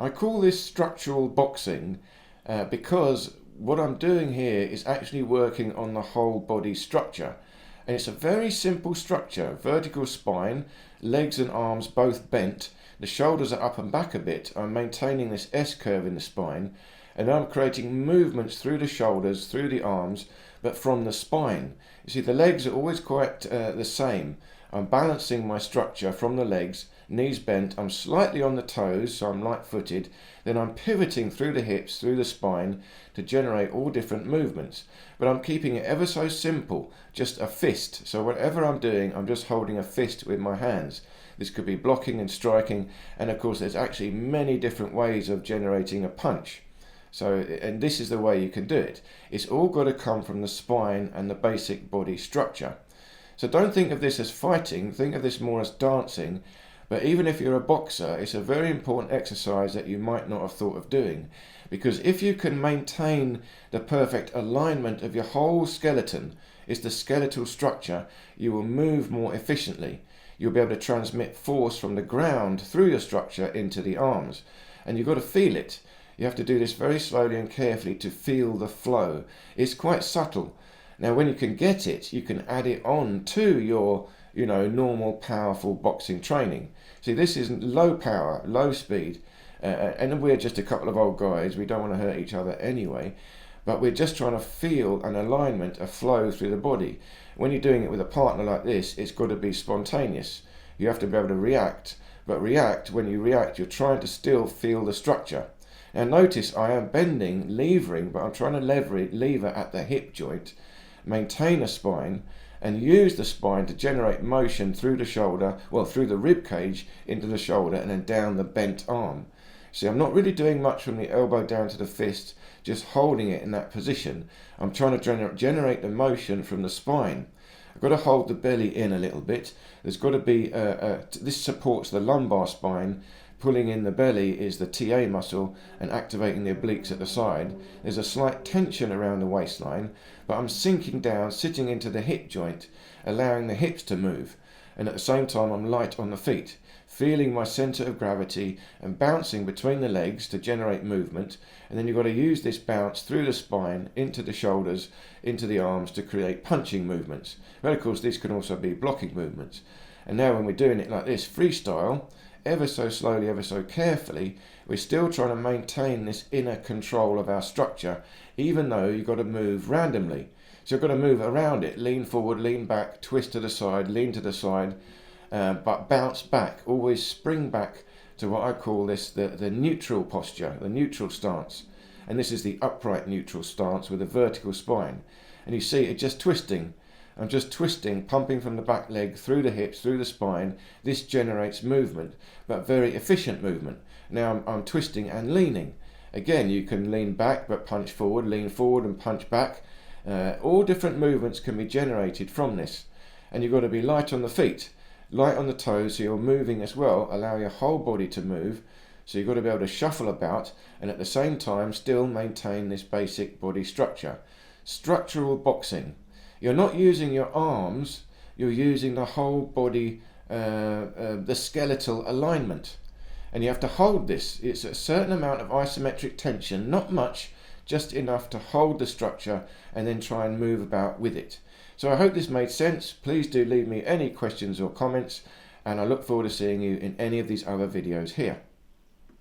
I call this structural boxing because what I'm doing here is actually working on the whole body structure. And it's a very simple structure: vertical spine, legs and arms both bent, the shoulders are up and back a bit. I'm maintaining this S-curve in the spine, and I'm creating movements through the shoulders, through the arms, but from the spine. You see, the legs are always quite the same. I'm balancing my structure from the legs, knees bent, I'm slightly on the toes, so I'm light-footed, then I'm pivoting through the hips, through the spine, to generate all different movements. But I'm keeping it ever so simple, just a fist. So whatever I'm doing, I'm just holding a fist with my hands. This could be blocking and striking, and of course there's actually many different ways of generating a punch. So, and this is the way you can do it. It's all got to come from the spine and the basic body structure. So don't think of this as fighting, think of this more as dancing. But even if you're a boxer, it's a very important exercise that you might not have thought of doing. Because if you can maintain the perfect alignment of your whole skeleton, it's the skeletal structure, you will move more efficiently. You'll be able to transmit force from the ground through your structure into the arms. And you've got to feel it. You have to do this very slowly and carefully to feel the flow. It's quite subtle. Now when you can get it, you can add it on to your normal powerful boxing training. See, this is low power, low speed, and we're just a couple of old guys. We don't want to hurt each other anyway, but we're just trying to feel an alignment, a flow through the body. When you're doing it with a partner like this, it's got to be spontaneous. You have to be able to react, but when you react, you're trying to still feel the structure. Now notice I am bending, levering, but I'm trying to lever at the hip joint, maintain a spine, and use the spine to generate motion through the shoulder, through the rib cage into the shoulder and then down the bent arm. See, I'm not really doing much from the elbow down to the fist, just holding it in that position. I'm trying to generate the motion from the spine. I've got to hold the belly in a little bit. There's got to be, this supports the lumbar spine. Pulling in the belly is the TA muscle and activating the obliques at the side. There's a slight tension around the waistline, but I'm sinking down, sitting into the hip joint, allowing the hips to move. And at the same time, I'm light on the feet, feeling my center of gravity and bouncing between the legs to generate movement. And then you've got to use this bounce through the spine, into the shoulders, into the arms to create punching movements. But of course, these can also be blocking movements. And now when we're doing it like this, freestyle, ever so slowly, ever so carefully, we're still trying to maintain this inner control of our structure, even though you've got to move randomly. So you've got to move around it, lean forward, lean back, twist to the side, lean to the side, but bounce back, always spring back to what I call this the neutral posture, the neutral stance. And this is the upright neutral stance with a vertical spine. And you see it just twisting. I'm just twisting, pumping from the back leg through the hips, through the spine. This generates movement, but very efficient movement. Now I'm twisting and leaning. Again, you can lean back but punch forward, lean forward and punch back. All different movements can be generated from this. And you've got to be light on the feet, light on the toes, so you're moving as well. Allow your whole body to move. So you've got to be able to shuffle about and at the same time still maintain this basic body structure. Structural boxing. You're not using your arms, you're using the whole body, the skeletal alignment. And you have to hold this. It's a certain amount of isometric tension, not much, just enough to hold the structure and then try and move about with it. So I hope this made sense. Please do leave me any questions or comments, and I look forward to seeing you in any of these other videos here.